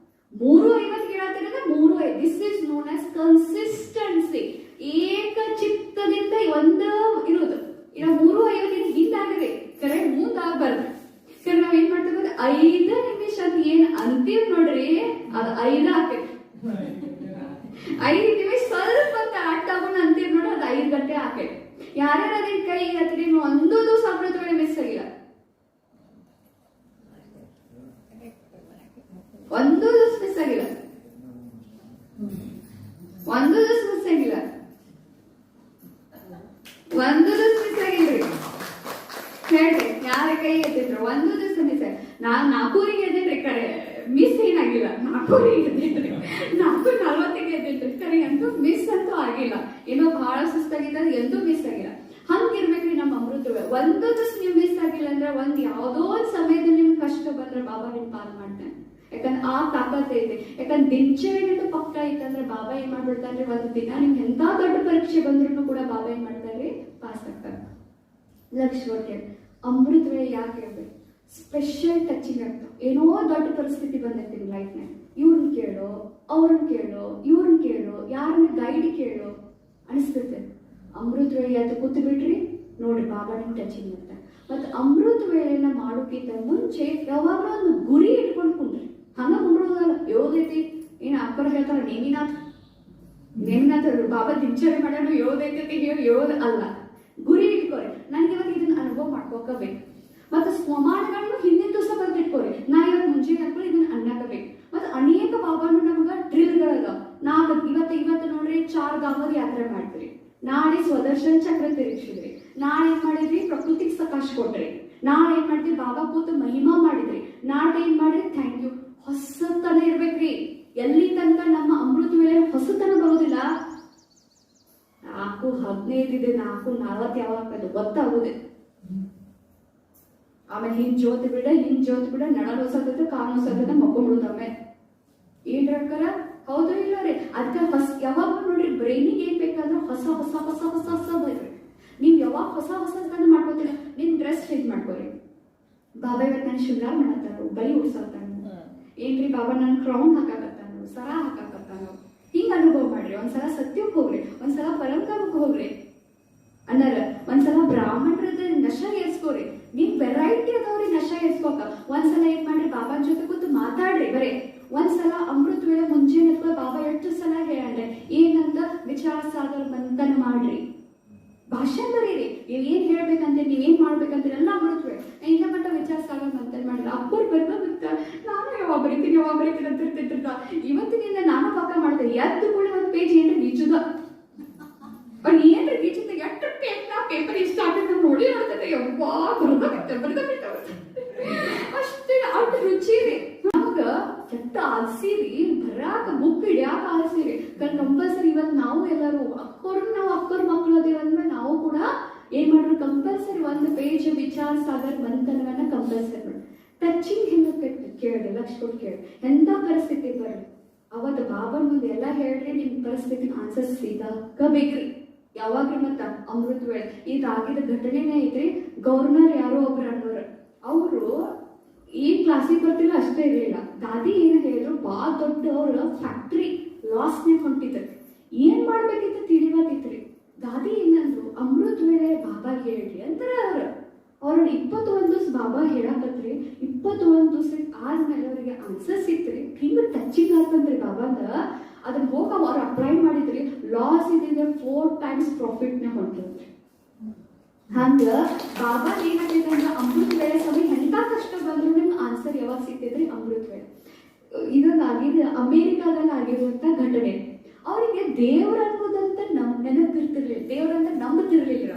S1: 3:50 ಹೇಳತ್ತಿರಂದ್ರ 3:5. This is known as consistency. ಏಕ ಚಿತ್ತದಿಂದ ಒಂದು ಇರುವುದು. ಇನ್ನ 3:50 ಹಿಂದಾಗ್ರಿ, ಕರೆಕ್ಟ್ ಮುಂದಾಗಬಾರ್ದು. ಕರೆ ನಾವ್ ಏನ್ ಮಾಡ್ತೇವೆ, 5 ನಿಮಿಷ ಅಂತ ಏನ್ ಅಂತೀವ್ ನೋಡ್ರಿ, ಅದು 5 ಆಕೈತಿ. 5 ನಿಮಿಷ ಸ್ವಲ್ಪ ಆಟಾಗೋಣ ಅಂತೀವ್ ನೋಡ್ರಿ, ಅದು 5 ಗಂಟೆ ಆಕೈತಿ. ಯಾರ್ಯಾರ ಅದನ್ನ ಕೈ ಹತ್ತಿರಿ, ಒಂದು ದಿವಸ ಅಮೃತ ವೇಳೆ ಮಿಸ್ ಆಗಿಲ್ಲ, ಒಂದು ದಿವಸ ಮಿಸ್ ಆಗಿಲ್ಲ, ಒಂದು ದಿವಸ ಮಿಸ್ ಆಗಿಲ್ಲ, ಒಂದು ದಿವಸ ಮಿಸ್ ಆಗಿಲ್ರಿ. ಹೇಳ್ರಿ, ಯಾರ ಕೈ ಎದ್ದಿದ್ರು ಒಂದು ದಿವಸ ಮಿಸ್ ಆಗಿ. ನಾನ್ 4:00 ಎದ್ದಿದ್ರಿ, ಕರೆ ಮಿಸ್ ಏನಾಗಿಲ್ಲ. 4:00 ಎದ್ದಿದ್ರಿ, 4:40 ಎದ್ದಿದ್ರಿ, ಕರೆ ಅಂತೂ ಮಿಸ್ ಅಂತೂ ಆಗಿಲ್ಲ. ಏನೋ ಬಹಳ ಸುಸ್ತಾಗಿದ್ದ, ಎಂದೂ ಮಿಸ್ ಆಗಿಲ್ಲ. ಹಂಗಿರ್ಬೇಕ್ರಿ ನಮ್ಮ ಅಮೃತ. ಒಂದು ದಿವಸ ನೀವು ಮಿಸ್ ಆಗಿಲ್ಲ ಅಂದ್ರೆ, ಒಂದ್ ಯಾವ್ದೋ ಒಂದ್ ಸಮಯದಲ್ಲಿ ನಿಮ್ಗೆ ಕಷ್ಟ ಬಂದ್ರೆ ಬಾಬಾ ನಿಮ್ ಪಾಲ್ ಮಾಡ್ತಾನೆ. ಯಾಕಂದ್ರೆ ಆ ತಾಕತ್ ಐತೆ. ಯಾಕಂದ್ರೆ ದಿನಚರಿಗಳು ಪಕ್ಕ ಐತಂದ್ರೆ ಬಾಬಾ ಏನ್ ಮಾಡ್ಬಿಡ್ತಾನ್ರಿ, ಒಂದು ದಿನ ನಿಮ್ಗೆ ಎಂತ ದೊಡ್ಡ ಪರೀಕ್ಷೆ ಬಂದ್ರು ಕೂಡ ಬಾಬಾ ಏನ್ ಮಾಡ್ತಾರ್ರಿ, ಪಾಸ್ ಆಗ್ತಾರೆ. ಲಕ್ಷ ಕೊಟ್ಟೆ ಅಮೃತ ವೇಳೆ ಯಾಕೆ ಹೇಳ್ಬೇಕು, ಸ್ಪೆಷಲ್ ಟಚಿಂಗ್ ಆಗ್ತಾವ. ಏನೋ ದೊಡ್ಡ ಪರಿಸ್ಥಿತಿ ಬಂದೈತಿ ನಿಮ್ ಲೈಫ್ನಾಗ, ಇವ್ರನ್ನ ಕೇಳು, ಅವ್ರನ್ನ ಕೇಳು, ಇವ್ರನ್ನ ಕೇಳು, ಯಾರನ್ನ ಗೈಡ್ ಕೇಳು ಅನಿಸ್ತೈತೆ. ಅಮೃತ ವೇಳೆ ಅದು ಕೂತು ಬಿಡ್ರಿ, ನೋಡ್ರಿ ಬಾಬಾ ನಿಮ್ ಟಚಿಂಗ್ ಮಾಡ್ತಾರೆ. ಮತ್ ಅಮೃತ ವೇಳೆನ ಮಾಡೋಕ್ಕಿಂತ ಮುಂಚೆ ಯಾವಾಗಲೂ ಒಂದು ಗುರಿ ಇಟ್ಕೊಂಡು ಕುಂಡ್ರಿ. ಹಂಗ ಕುಂಡ್ರೋದಲ್ಲ, ಯೋದೈತಿ ಏನ್ ಅಪ್ಪರ ಹೇಳ್ತಾರ ನೇಮಿನಾಥ ಬಾಬಾ ದಿನಚರಿ ಮಾಡೋಣ ಯೋದೈತಿ ಯೋದ ಅಲ್ಲ. ಗುರಿ ಇಟ್ಕೋರಿ, ನನ್ಗೆ ಇವಾಗ ಇದನ್ನ ಅನುಭವ ಮಾಡ್ಕೋಬೇಕು. ಮತ್ತೆ ಸ್ವಮಾನಗಳನ್ನು ಹಿಂದಿನ ದಿವಸ ಬರ್ದಿಟ್ಕೋರಿ, ನಾ ಇವತ್ತು ಮುಂಚೆ ಹಾಕೊಳ್ಳಿ ಇದನ್ನ ಅನ್ನಕಬೇಕು. ಮತ್ತೆ ಅನೇಕ ಬಾಬಾನು ನಮಗ ಡ್ರಿಲ್ಗಳದ. ಇವತ್ತು ನೋಡ್ರಿ 4 ಧಾಮದ ಯಾತ್ರೆ ಮಾಡ್ತೀರಿ, ನಾಳೆ ಸ್ವದರ್ಶನ ಚಕ್ರ ತಿರುಗಿಸಿದ್ರಿ, ನಾಳೆ ಏನ್ ಮಾಡಿದ್ರಿ, ಪ್ರಕೃತಿಗೆ ಸಕಾಶ ಕೊಟ್ರಿ, ನಾಳೆ ಏನ್ ಮಾಡ್ತೀವಿ, ಬಾಬಾ ಕೂತು ಮಹಿಮಾ ಮಾಡಿದ್ರಿ, ನಾಳೆ ಏನ್ ಮಾಡಿದ್ರಿ, ಥ್ಯಾಂಕ್ ಯು. ಹೊಸತನ ಇರ್ಬೇಕ್ರಿ. ಎಲ್ಲಿ ತನಕ ನಮ್ಮ ಅಮೃತ ವೇಳೆ ಹೊಸತನ ಬರೋದಿಲ್ಲ, 4:15 4:40 ಯಾವಾಗ ಗೊತ್ತಾಗುದೇ. ಆಮೇಲೆ ಹಿಂದ್ ಜೋತ್ ಬಿಡ ನಡ ಹೊಸತದ ಕಾಲ್ ಹೊಸತದ ಮಕ್ಕೊಂಡ್ಬಿಡುದ. ಆಮೇಲೆ ಏನ್ರ ಹೌದು ಇಲ್ಲ ರೀ. ಅದಕ್ಕೆ ಯಾವಾಗ ನೋಡ್ರಿ, ಬ್ರೈನಿಗೆ ಏನ್ ಬೇಕಾದ್ರೆ ಹೊಸ ಹೊಸ ಹೊಸ ಹೊಸ ಹೊಸ ಬರ್ರಿ. ನೀವ್ ಯಾವಾಗ ಹೊಸ ಹೊಸ ಮಾಡ್ಕೋತೀರ, ನಿಮ್ ಡ್ರೆಸ್ ಚೇಂಜ್ ಮಾಡ್ಕೋರಿ, ಬಾಬಾ ಇವತ್ತು ನಾನು ಶೃಂಗಾರ ಮಾಡತ್ತಾನು, ಬಲಿ ಉಡ್ಸತ್ತಾನು, ಏನ್ರಿ ಬಾಬಾ ನನ್ ಕ್ರೌನ್ ಹಾಕಾಕತ್ತಾನು, ಸರ ಹಾಕಾಕತ್ತಾನು. ಹಿಂಗ ಅನುಭವ ಮಾಡ್ರಿ. ಒಂದ್ಸಲ ಸತ್ಯಕ್ಕೆ ಹೋಗ್ರಿ, ಒಂದ್ಸಲ ಪರಂಪರಕ್ಕೆ ಹೋಗ್ರಿ ಅನ್ನಾರ. ಒಂದ್ಸಲ ಬ್ರಾಹ್ಮಣರದ ನಶ ಏರ್ಸ್ಕೋರಿ. ನೀವ್ ವೆರೈಟಿ ಅದಾವ್ರಿ ನಶ ಏರ್ಸ್ಕೋಕ. ಒಂದ್ಸಲ ಏನ್ ಮಾಡ್ರಿ, ಬಾಬಾನ್ ಜೊತೆ ಕೂತು ಮಾತಾಡ್ರಿ. ಬರೇ ಒಂದ್ಸಲ ಅಮೃತ ವೇಳೆ ಮುಂಜಾನೆ ಬಾಬಾ ಎಷ್ಟು ಸಲ ಹೇಳ್ರಿ ಏನಂತ ವಿಚಾರ ಸಾಗರ ಮಂಥನ ಮಾಡ್ರಿ. ಭಾಷಣ ಬರೀರಿ. ನೀವ್ ಏನ್ ಹೇಳ್ಬೇಕಂತ, ನೀವೇನ್ ಮಾಡ್ಬೇಕಂತ ಎಲ್ಲ ಅಮೃತ ವೇಳೆ ಇಲ್ಲ ಮಟ್ಟ ವಿಚಾರ ಸಾಗರ ಮಂಥನ ಮಾಡಿದ್ರೆ ಅಪ್ಪರ್ ಬರ್ಬೇಕ. ನಾನು ಯಾವಾಗ ಬರೀತೀನಿ ಅಂತ ಇರ್ತಿರ್ತ. ಇವತ್ತಿನಿಂದ ನಾನು ಪಕ್ಕ ಮಾಡ್ತೇನೆ. ಎದ್ದು ಕೂಡ ಒಂದ್ ಪೇಜ್ ಏನ್ರಿ ಬೀಜದ ಅವ್ರು ಏನ್ರಿ ಬೀಜದ ಎಷ್ಟು ಪೇಪರ್ ಇಷ್ಟ ಆಗ್ತದೆ ನೋಡಿ ನೋಡ್ತದೆ. ಯವ್ವಾ ಬರ್ದ ಅಷ್ಟೇ ಅಷ್ಟು ರುಚಿ ರೀ. ನಮಗ ಕೆಟ್ಟ ಆಲ್ಸಿರಿ ಬರಾಕ ಬುಕ್ ಹಿಡಿಯಾಕ ಆಲ್ಸಿರಿ. ಕಂಪಲ್ಸರಿ ಇವತ್ತು ನಾವು ಎಲ್ಲರೂ ಅಕ್ಕರ್ ಮಕ್ಕಳು ಅದೇವಂದ್ರೆ ನಾವು ಕೂಡ ಏನ್ ಮಾಡ್ರು, ಕಂಪಲ್ಸರಿ ಒಂದು ಪೇಜ್ ವಿಚಾರ ಸಾಗರ್ ಮಂಥನವನ್ನ ಕಂಪಲ್ಸರಿ ಮಾಡಿ. ಟಚಿಂಗ್ ಹೆಂಗ ಕೇಳ್ರಿ, ಲಕ್ಷ ಕೊಟ್ಟು ಕೇಳಿ. ಎಂತ ಪರಿಸ್ಥಿತಿ ಬರ್ರಿ ಅವತ್ತು ಬಾಬನ್ ಮುಂದೆ ಎಲ್ಲ ಹೇಳ್ರಿ. ನಿಮ್ ಪರಿಸ್ಥಿತಿ ಆನ್ಸರ್ ಸಿಗಬೇಕ್ರಿ. ಯಾವಾಗ್ರಿ ಮತ್ತ ಅಮೃತ ವೇಳೆ ಇದಾಗಿದ ಘಟನೆನೇ ಐತ್ರಿ. ಗವರ್ನರ್ ಯಾರೋ ಒಬ್ರು ಅನ್ನೋರು, ಅವರು ಏನ್ ಕ್ಲಾಸಿಗೆ ಬರ್ತಿಲ್ಲ ಅಷ್ಟೇ ಇರಲಿಲ್ಲ. ದಾದಿ ಏನ್ ಹೇಳಿದ್ರು, ಬಾ ದೊಡ್ಡ ಅವ್ರ ಫ್ಯಾಕ್ಟ್ರಿ ಲಾಸ್ನೇ ಹೊಂಟಿದ್ರು. ಏನ್ ಮಾಡ್ಬೇಕಿತ್ತು ತಿಳಿವತ್ತಿತ್ರಿ. ದಾದಿ ಏನಂದ್ರು, ಅಮೃತ ವೇಳೆ ಬಾಬಾ ಹೇಳ್ರಿ ಅಂತಾರ. ಅವ್ರ 21 ದಿವಸ ಬಾಬಾ ಹೇಳಕತ್ರಿ. 21 ದಿವಸ ಆದ್ಮೇಲೆ ಅವ್ರಿಗೆ ಆನ್ಸರ್ ಸಿಕ್ತ್ರಿ. ಹಿಂಗ ಟಚಿಂಗ್ ಆಗ್ತಂತ್ರಿ ಬಾಬಾದ. ಅದನ್ನ ಹೋಗ ಅವ್ರು ಅಪ್ಲೈ ಮಾಡಿದ್ರಿ. ಲಾಸ್ ಇದ್ರೆ 4 times ಪ್ರಾಫಿಟ್ ನ ಹೊಂಟದ್ರಿ. ಹಂಗ ಬಾಬಾ ಏನಾಗೈತೆ ಅಂದ್ರೆ ಅಮೃತ ವೇಳೆ ಸಮಯ ಎಂತ ಕಷ್ಟ ಬಂದ್ರು ನಿಮ್ಗೆ ಆನ್ಸರ್ ಯಾವಾಗ ಸಿಗ್ತೈತ್ರಿ, ಅಮೃತ ವೇಳೆ. ಇದೊಂದಾಗಿದೆ ಅಮೇರಿಕಾದಲ್ಲಿ ಆಗಿರುವಂತ ಘಟನೆ. ಅವರಿಗೆ ದೇವ್ರ ಅನ್ನೋದಂತ ನೆನಪಿರ್ತಿರ್ಲಿಲ್ಲ, ದೇವ್ರಂತ ನಂಬತಿರ್ಲಿಲ್ಲ.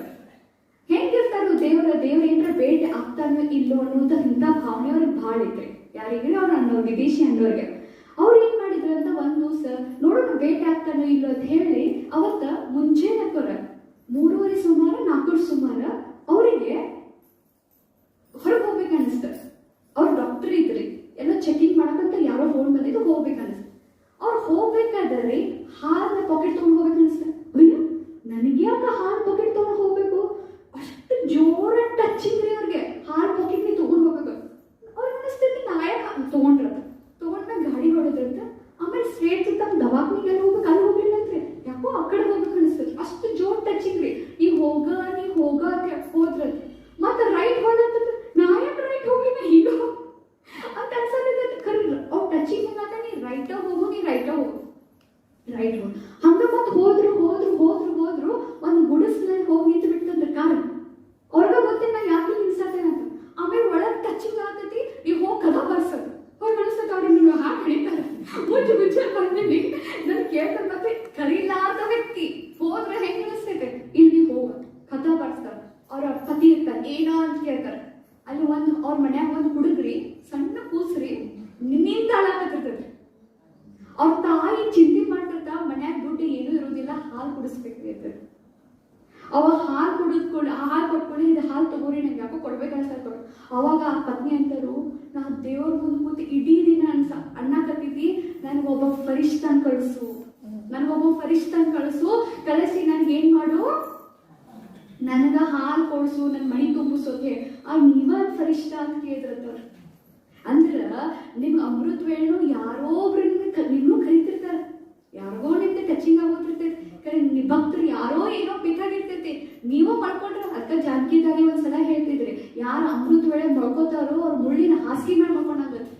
S1: ಹೆಂಗಿರ್ತಾರೋ ದೇವ್ರ ಏನ್ರ ಭೇಟಿ ಆಗ್ತಾನೋ ಇಲ್ಲೋ ಅನ್ನೋದು ಇಂಥ ಭಾವನೆ ಅವ್ರಿಗೆ ಭಾಳ ಇದ್ರಿ. ಯಾರಿಗೆ ಅವ್ರು ಅನ್ನೋರು, ವಿದೇಶಿ ಅನ್ನೋರ್ಗೆ. ಅವ್ರು ಏನ್ ಮಾಡಿದ್ರು ಅಂತ ಒಂದ್ ದಿವಸ ನೋಡೋಣ ಭೇಟಿ ಆಗ್ತಾನೋ ಇಲ್ಲೋ ಅಂತ ಹೇಳಿ ಅವತ್ತ ಮುಂಚೆನೆ 3:30 ಸುಮಾರು 4 ಸುಮಾರ ಅವರಿಗೆ ಹೊರಗೆ ಹೋಗ್ಬೇಕು ಅನಿಸ್ತ. ಅವ್ರ ಡಾಕ್ಟರ್ ಇದ್ರಿ, ಎಲ್ಲ ಚೆಕಿಂಗ್ ಮಾಡಕಂತ ಯಾರೋ ಫೋನ್ ಬಂದಿದ್ದು ಹೋಗ್ಬೇಕು ಅನಿಸ್ತ. ಅವ್ರು ಹೋಗ್ಬೇಕಾದ್ರೆ ಹಾಲ್ನ ಪಾಕೆಟ್ ತಗೊಂಡು ಹೋಗ್ಬೇಕು ಅನಿಸ್ತ. ಅಯ್ಯೋ ನನಗೆ ಯಾಕೆ ಹಾಲ್ ಪಾಕೆಟ್ ತಗೊಂಡು ಹೋಗ್ಬೇಕು, ಅಷ್ಟು ಜೋರ ಟಚಿಂಗ್ ರೀ ಅವ್ರಿಗೆ. ಹಾಲ್ ಪಾಕೆಟ್ ನೀ ತಗೊಂಡು ಹೋಗ್ಬೇಕು. ಅವ್ರಿಗೆ ಅನಿಸ್ತೈತಿ ನಾಯಕ ತಗೊಂಡ್ರಂತ ಗಾಡಿ ಹೊಡೆದ್ರಂತ. ಆಮೇಲೆ ಸ್ಟ್ರೇಟ್ ತಮ್ಮ ದವಾಖಾನಿಗೆಲ್ಲ ಹೋಗ್ಬೇಕು, ಅಲ್ಲಿ ಹೋಗ್ಲಿಲ್ಲ ಅಂತ್ರಿ. ಯಾಕೋ ಆ ಕಡೆ ಹೋಗ್ಬೇಕು ಅನಿಸ್ತೈತಿ. ಅಷ್ಟು ಜೋರ್ ಟಚಿಂಗ್ ರೀ. ನೀ ಹೋಗ ಅಂತ ಹೋದ್ರಂತ. ಮತ್ತೆ ರೈಟ್ ಹೋದಂತಂದ್ರೆ ನಾ ಯಾಕೆ ರೈಟ್ ಹೋಗಿನ ಹೀಗ ಅಂತ ಅನ್ಸತ್ತೈತಿ. ಕರೀಲ್ಲ ಅವ್ರು ಟಚಿಂಗ್ ಹೆಂಗಾತ, ನೀ ರೈಟ ಹೋಗು, ನೀ ರೈಟ್ ಹೋಗು. ಹಂಗ ಮತ್ ಹೋದ್ರು ಒಂದ್ ಗುಡಿಸ್ನಲ್ಲಿ ಹೋಗಿ ನಿಂತು ಬಿಡ್ತಂದ್ರ ಕಾರ್. ಅವ್ರಿಗೆ ಗೊತ್ತಿಲ್ಲ ಯಾಕೆ ನಿಲ್ಸತ್ತೇನಂತ. ಆಮೇಲೆ ಒಳಗ್ ಟಚಿಂಗ್ ಆಗತೈತಿ. ನೀವು ಹೋಗಿ ಕದ ಬರ್ಸೋದು ಅವ್ರಿಗೆ ಅನಿಸ್ತೈತಿ. ಅವ್ರಿಗೆ ನೀವು ಹಾಕಿ ಹಿಡಿತಾರೆ. ಮುಂಚೆ ಬಂದಿನಿ ನನ್ ಕೇಳ್ತಾರೆ. ಮತ್ತೆ ಕರೀಲಾರ್ದ ವ್ಯಕ್ತಿ ಹೋದ್ರೆ ಹೆಂಗ್ ಅನಿಸ್ತೈತೆ, ಇಲ್ಲಿ ಹೋಗ ಕಥಾ ಬರ್ಸ್ತಾರ. ಅವ್ರ ಪತಿ ಇರ್ತಾರೆ, ಏನೋ ಅಂತ ಕೇಳ್ತಾರೆ. ಅಲ್ಲಿ ಅವ್ರ ಮನ್ಯಾಗ ಒಂದು ಹುಡುಗ್ರಿ ಸಣ್ಣ ಕೂಸ್ರಿ ನಿನ್ನಿಂದ ಹಾಳಾಕತ್ತಿರ್ತೈತಿ. ಅವ್ರ ತಾಯಿ ಚಿಂತೆ ಮಾಡ್ತಿರ್ತ, ಮನ್ಯಾಗ ದುಡ್ಡು ಏನೂ ಇರೋದಿಲ್ಲ, ಹಾಲು ಕುಡಿಸ್ಬೇಕ್ರಿ ಅಂತ. ಅವಾಗ ಹಾಲು ಕೊಟ್ಕೊಂಡು ಇದು ಹಾಲು ತಗೋರಿ, ನಂಗೆ ಯಾಕೋ ಕೊಡ್ಬೇಕನ್ಸ. ಅವಾಗ ಆ ಪತ್ನಿ ಅಂತಾರು, ನಾ ದೇವ್ರ ಮುಂದೆ ಕೂತು ಇಡೀ ದಿನ ಅನ್ನಕತ್ತಿದ್ದಿ, ನನಗೊಬ್ಬ ಫರಿಷ್ಠನ್ ಕಳಿಸಿ ನನ್ಗೆ ಏನ್ ಮಾಡು, ನನಗ ಹಾಲು ಕೊಡ್ಸು, ನನ್ ಮಣಿ ತುಂಬಿಸೋಕೆ. ನೀವ ಫರಿಷ್ಠ ಅಂತ ಕೇಳಿದ್ರತ್ತವ್ರು. ಅಂದ್ರ ನಿಮ್ ಅಮೃತ ವೇಳೆನೂ ಯಾರೋ ಒಬ್ರು ನಿಮ್ನು ಕರಿತಿರ್ತಾರ. ಯಾರಿಗೋ ನಿಮ್ಗೆ ಟಚಿಂಗ್ ಆಗೋತಿರ್ತೈತಿ. ಭಕ್ತರು ಯಾರೋ ಏನೋ ಬೇಕಾಗಿರ್ತೈತಿ, ನೀವೋ ಮಾಡ್ಕೊಂಡ್ರ. ಅಕ್ಕ ಜಾನಕಿದಾರಿ ಒಂದ್ಸಲ ಹೇಳ್ತಿದ್ರಿ, ಯಾರು ಅಮೃತ ವೇಳೆ ಮಳ್ಕೋತಾರೋ ಅವ್ರು ಮುಳ್ಳಿನ ಹಾಸಿಗೆ ಮೇಲೆ ಮಕ್ಕೊಂಡಂಗತ್ರಿ.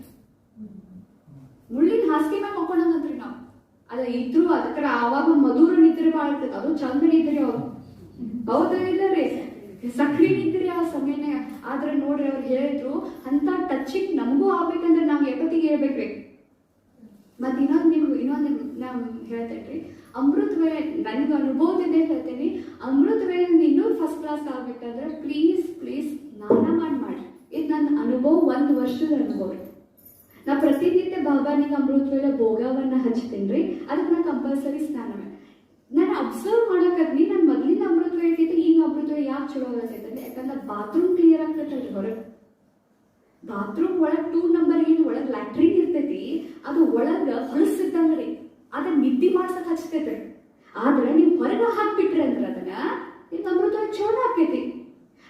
S1: ನಾವು ಅದ ಇದ್ರು ಅದಕ್ಕ ಆವಾಗ ಮಧುರ ನಿದ್ರೆ ಬಾಳ ಇರ್ತೈತಿ. ಅದು ಚಂದ ನಿದ್ರಿ ಅವ್ರು. ಹೌದಾ ಇಲ್ಲ ರೀ, ಸಕ್ರಿ ನಿದ್ರಿ ಆ ಸಮಯನೇ. ಆದ್ರೆ ನೋಡ್ರಿ ಅವ್ರು ಹೇಳಿದ್ರು, ಅಂತ ಟಚಿಂಗ್ ನಮಗೂ ಆಗ್ಬೇಕಂದ್ರೆ ನಾವ್ ಎಪ್ಪತ್ತಿಗೆ ಹೇಳ್ಬೇಕ್ರಿ. ಮತ್ ಇನ್ನೊಂದು ನಾವ್ ಹೇಳ್ತೇನ್ರಿ, ಅಮೃತ ವೇಳೆ ನನಗೆ ಅನುಭವದಿಂದ ಹೇಳ್ತೇನೆ. ಅಮೃತ ವೇಳೆ ಇನ್ನೂ ಫಸ್ಟ್ ಕ್ಲಾಸ್ ಆಗ್ಬೇಕಂದ್ರೆ ಪ್ಲೀಸ್ ಸ್ನಾನ ಮಾಡಿ. ಇದು ನನ್ನ ಅನುಭವ, 1 ವರ್ಷದ ಅನುಭವ. ನಾ ಪ್ರತಿನಿತ್ಯ ಬಾಬಾನಿಗೆ ಅಮೃತ ವೇಳೆ ಭೋಗವನ್ನ ಹಚ್ತೇನ್ರಿ. ಅದಕ್ಕೆ ನಾ ಕಂಪಲ್ಸರಿ ಸ್ನಾನ ಮಾಡಿ. ನಾನು ಅಬ್ಸರ್ವ್ ಮಾಡಕತ್ನಿ, ನಾನು ಮೊದ್ಲಿನ ಅಮೃತ ವೇಳೆ ಈಗ ಅಮೃತ ವೇಳೆ ಯಾಕೆ ಚಲೋ ಆಗತ್ತೈತಂದ್ರೆ, ಯಾಕಂದ್ರೆ ಬಾತ್ರೂಮ್ ಕ್ಲಿಯರ್ ಆಗ್ತೈತಲ್ರಿ ಹೊರಗೆ. ಬಾತ್ರೂಮ್ ಒಳಗ್ 2 ನಂಬರ್ ಏನು ಒಳಗ್ ಲ್ಯಾಟ್ರಿನ್ ಇರ್ತೈತಿ, ಅದು ಒಳಗ ಹೊಲಸಿದ್ದಂಗ್ರಿ. ಅದನ್ನ ನಿದ್ದೆ ಮಾಡ್ಸಕ್ ಹಚ್ತೈತ್ರಿ. ಆದ್ರೆ ನೀವು ಹೊರಗೆ ಹಾಕ್ಬಿಟ್ರಿ ಅಂದ್ರೆ ಅದನ್ನ ನಿಮ್ ಅಮೃತ ಚಲೋ ಆಕೈತಿ.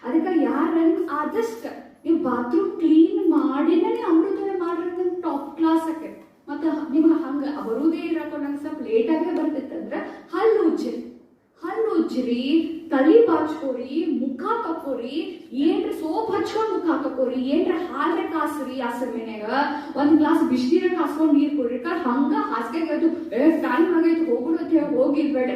S1: ಅದಕ್ಕೆ ಯಾರನ್ನ ಆದಷ್ಟು ನೀವು ಬಾತ್ರೂಮ್ ಕ್ಲೀನ್ ಮಾಡಿನೇ ಅಮೃತನ ಮಾಡ್ರಿ ಟಾಪ್ ಕ್ಲಾಸ್ ಆಕೈತಿ. ಮತ್ತೆ ನಿಮ್ಗೆ ಹಂಗ ಬರುದೇ ಇರಕೋ ನಂಗೆ ಸ್ವಲ್ಪ ಲೇಟಾಗೇ ಬರ್ತಿತ್ತಂದ್ರ ಹಲ್ಲು ಉಜ್ಜ್ರಿ, ತಲಿ ಬಾಚ್ಕೋರಿ, ಮುಖ ತಕ್ಕೋರಿ, ಏನ್ರ ಸೋಪ್ ಹಚ್ಕೊಂಡ್ ಮುಖ ಹಾಕೋರಿ, ಏನ್ರ ಹಾಲ್ರೆ ಕಾಸ್ರಿ, ಆ ಸಮಯನಾಗ ಒಂದ್ ಗ್ಲಾಸ್ ಬಿಸಿನೀರ ಕಾಸ್ಕೊಂಡ್ ನೀರ್ ಕೊಡ್ರಿ. ಹಂಗ ಹಾಸಿಗೆ ಟೈಮ್ ಆಗೈತು ಹೋಗುಣ ಅಂತ ಹೇಳಿ ಹೋಗಿರ್ಬೇಡ.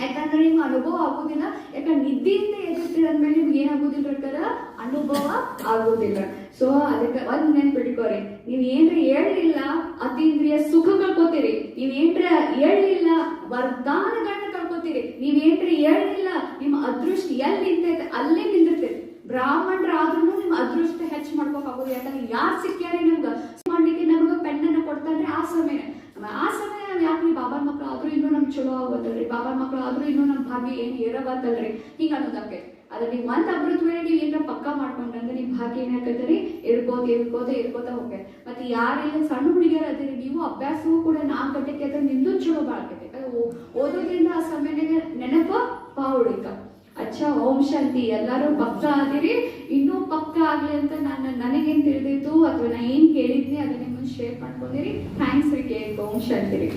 S1: ಯಾಕಂದ್ರೆ ನಿಮ್ಗೆ ಅನುಭವ ಆಗೋದಿಲ್ಲ. ಯಾಕಂದ್ರೆ ನಿದ್ದೆಯಿಂದ ಎದುರ್ತೀರ ಅಂದ್ಮೇಲೆ ನಿಮ್ಗೆ ಏನಾಗೋದಿಲ್ಲ ಅಂತಾರ, ಅನುಭವ ಆಗೋದಿಲ್ಲ. ಸೊ ಅದಕ್ಕೆ ಒಂದ್ ನೆನ್ಪಿಟ್ಕೋರಿ, ನೀವ್ ಏನ್ರ ಹೇಳಿಲ್ಲ ಅತೀಂದ್ರಿಯ ಸುಖ ಕಳ್ಕೊತೀರಿ, ನೀವೇನ್ರ ಹೇಳಿಲ್ಲ ವರದಾನಗಳನ್ನ ಕಳ್ಕೊತೀರಿ, ನೀವೇನ್ರ ಹೇಳಿಲ್ಲ ನಿಮ್ಮ ಅದೃಷ್ಟ ಎಲ್ಲಿ ನಿಂತೈತೆ ಅಲ್ಲೇ ನಿಂದಿರ್ತೈತಿ. ಬ್ರಾಹ್ಮಣರಾದ್ರೂ ನಿಮ್ ಅದೃಷ್ಟ ಹೆಚ್ಚು ಮಾಡ್ಕೋಕ್ ಆಗೋದು. ಯಾಕಂದ್ರೆ ಯಾರು ಸಿಕ್ಕ್ಯಾರಿ ನಮ್ಗ ಮಾಡ್ಲಿಕ್ಕೆ ನಮ್ಗ ಪೆನ್ನನ್ನ ಕೊಡ್ತಾನ್ರಿ ಆ ಸಮಯ ನಾವ್ ಯಾಕ್ರಿ ಬಾಬಾನ್ ಮಕ್ಳು ಆದ್ರೂ ಇನ್ನೂ ನಮ್ ಚಲೋ ಆಗೋದಲ್ರಿ, ಬಾಬಾನ್ ಮಕ್ಳು ಆದ್ರೂ ಇನ್ನೂ ನಮ್ ಭಾಗ್ಯ ಏನ್ ಹೇರಬಾರ್ದಲ್ರಿ, ಹಿಂಗ ಅನ್ನೋದಕ್ಕೆ. ಅದ್ರ ನೀವ್ ಒಂದ್ ಅಮೃತ ವೇಳೆ ನೀವ್ ಏನಾರ ಪಕ್ಕ ಮಾಡ್ಕೊಂಡ್ರಂದ್ರೆ ನಿಮ್ ಭಾಗ್ಯ ಏನಾಕತ್ರಿ ಇರ್ಕೋತ ಹೋಗ್ಯ. ಮತ್ತೆ ಯಾರೆಲ್ಲ ಸಣ್ಣ ಹುಡುಗಿಯರ ಅದಿರಿ, ನೀವು ಅಭ್ಯಾಸವೂ ಕೂಡ 4 ಗಂಟೆಗೆ ಅದ್ರ ನಿಮ್ದು ಚಲೋ ಬಾಳ್ಕೈತಿ. ಓದೋದ್ರಿಂದ ಆ ಸಮಯನಾಗ ನೆನಪ ಉಳಿತ. ಅಚ್ಚಾ, ಓಂ ಶಾಂತಿ. ಎಲ್ಲರೂ ಪಕ್ಕ ಆದಿರಿ, ಇನ್ನೂ ಪಕ್ಕ ಆಗ್ಲಿ ಅಂತ ನನಗೇನ್ ತಿಳಿದಿತ್ತು ಅಥವಾ ನಾ ಏನ್ ಕೇಳಿದ್ನಿ ಅದನ್ನ ನಿಮ್ಮನ್ನ ಶೇರ್ ಮಾಡ್ಕೊಂಡಿರಿ. ಥ್ಯಾಂಕ್ಸ್ ರೀ ಕೇಳಿದ್ದು. ಓಂ ಶಾಂತಿ ರೀ.